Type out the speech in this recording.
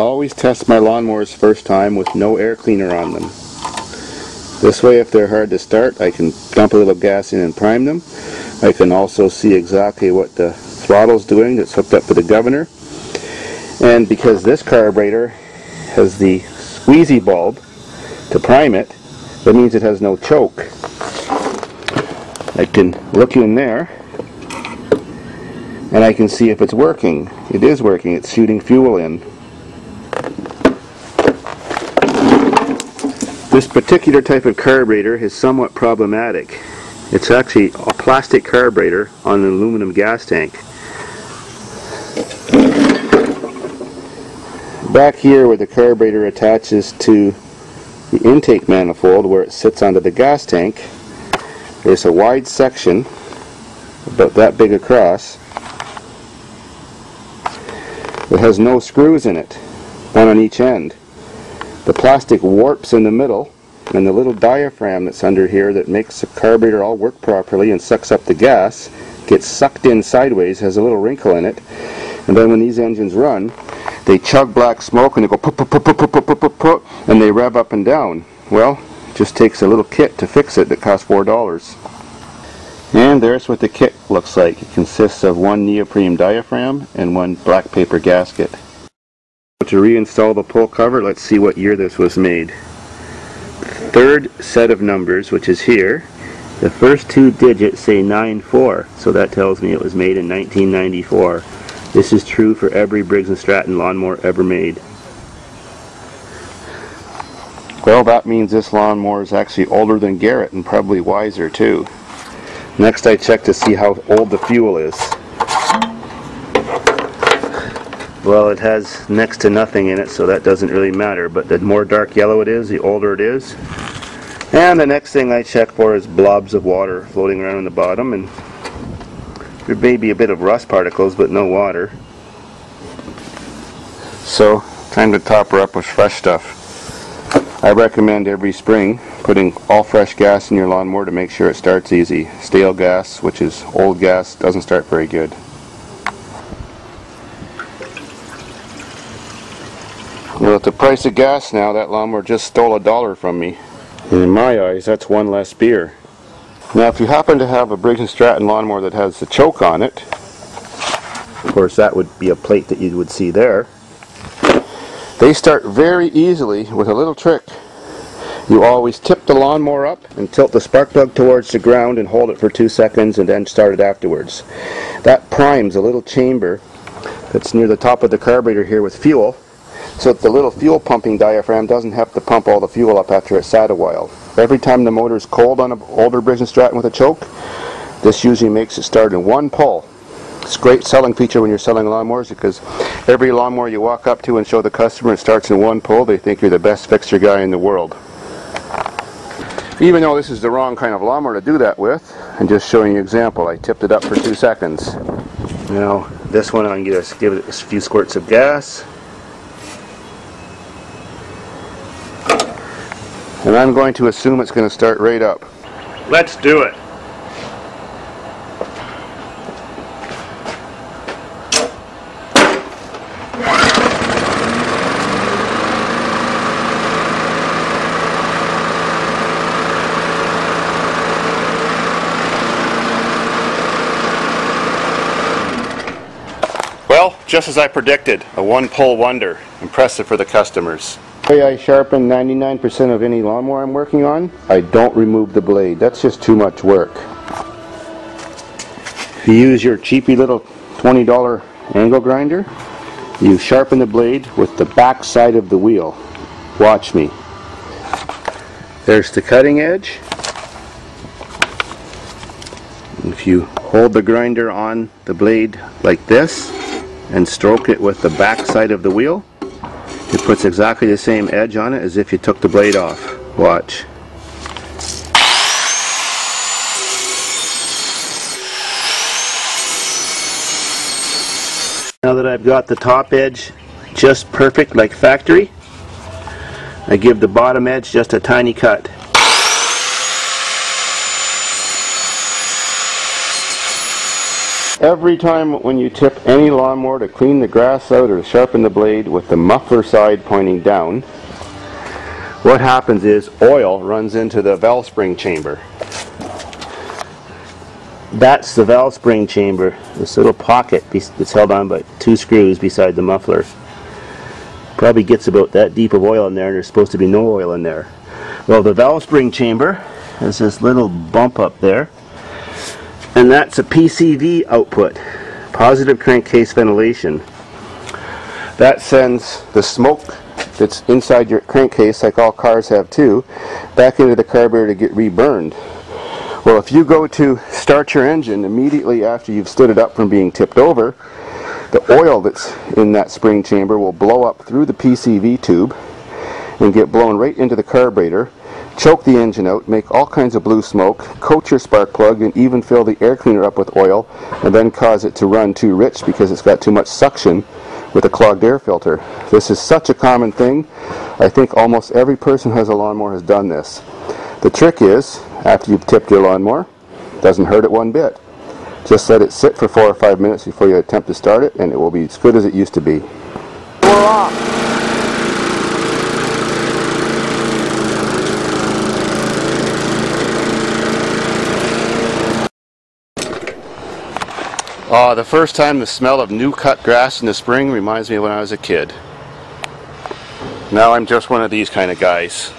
always test my lawnmowers first time with no air cleaner on them. This way, if they're hard to start, I can dump a little gas in and prime them. I can also see exactly what the throttle's doing that's hooked up to the governor. And because this carburetor has the squeezy bulb to prime it, that means it has no choke. I can look in there and I can see if it's working. It is working. It's shooting fuel in. This particular type of carburetor is somewhat problematic. It's actually a plastic carburetor on an aluminum gas tank. Back here where the carburetor attaches to the intake manifold where it sits onto the gas tank, there's a wide section about that big across that has no screws in it, one on each end. The plastic warps in the middle, and the little diaphragm that's under here that makes the carburetor all work properly and sucks up the gas gets sucked in sideways, has a little wrinkle in it, and then when these engines run, they chug black smoke and they go put, put, put, put, put, put, put, put, and they rev up and down. Well, it just takes a little kit to fix it that costs $4. And there's what the kit looks like. It consists of one neoprene diaphragm and one black paper gasket. To reinstall the pull cover, let's see what year this was made. Third set of numbers, which is here, the first two digits say 94, so that tells me it was made in 1994. This is true for every Briggs & Stratton lawnmower ever made. Well, that means this lawnmower is actually older than Garrett and probably wiser too. Next I check to see how old the fuel is. Well, it has next to nothing in it, so that doesn't really matter, but the more dark yellow it is, the older it is. And the next thing I check for is blobs of water floating around in the bottom, and there may be a bit of rust particles, but no water. So, time to top her up with fresh stuff. I recommend every spring putting all fresh gas in your lawnmower to make sure it starts easy. Stale gas, which is old gas, doesn't start very good. Well, at the price of gas now, that lawnmower just stole $1 from me. And in my eyes, that's one less beer. Now, if you happen to have a Briggs & Stratton lawnmower that has the choke on it, of course that would be a plate that you would see there, they start very easily with a little trick. You always tip the lawnmower up and tilt the spark plug towards the ground and hold it for 2 seconds and then start it afterwards. That primes a little chamber that's near the top of the carburetor here with fuel, so that the little fuel pumping diaphragm doesn't have to pump all the fuel up after it's sat a while. Every time the motor is cold on an older Briggs & Stratton with a choke, this usually makes it start in one pull. It's a great selling feature when you're selling lawnmowers, because every lawnmower you walk up to and show the customer it starts in one pull, they think you're the best fixture guy in the world. Even though this is the wrong kind of lawnmower to do that with, I'm just showing you an example. I tipped it up for 2 seconds. Now this one I'm going to give it a few squirts of gas. And I'm going to assume it's going to start right up. Let's do it. Well, just as I predicted, a one-pull wonder. Impressive for the customers. The way I sharpen 99% of any lawnmower I'm working on, I don't remove the blade. That's just too much work. If you use your cheapy little $20 angle grinder, you sharpen the blade with the back side of the wheel. Watch me. There's the cutting edge. If you hold the grinder on the blade like this and stroke it with the back side of the wheel, it puts exactly the same edge on it as if you took the blade off. Watch. Now that I've got the top edge just perfect like factory, I give the bottom edge just a tiny cut. Every time when you tip any lawnmower to clean the grass out or to sharpen the blade with the muffler side pointing down, what happens is oil runs into the valve spring chamber. That's the valve spring chamber, this little pocket that's held on by 2 screws beside the muffler. Probably gets about that deep of oil in there, and there's supposed to be no oil in there. Well, the valve spring chamber has this little bump up there, and that's a PCV output, positive crankcase ventilation. That sends the smoke that's inside your crankcase, like all cars have too, back into the carburetor to get reburned. Well, if you go to start your engine immediately after you've stood it up from being tipped over, the oil that's in that spring chamber will blow up through the PCV tube and get blown right into the carburetor, choke the engine out, make all kinds of blue smoke, coat your spark plug, and even fill the air cleaner up with oil, and then cause it to run too rich because it's got too much suction with a clogged air filter. This is such a common thing. I think almost every person who has a lawnmower has done this. The trick is, after you've tipped your lawnmower, it doesn't hurt it one bit. Just let it sit for 4 or 5 minutes before you attempt to start it, and it will be as good as it used to be. We're off. The first time the smell of new cut grass in the spring reminds me of when I was a kid. Now I'm just one of these kind of guys.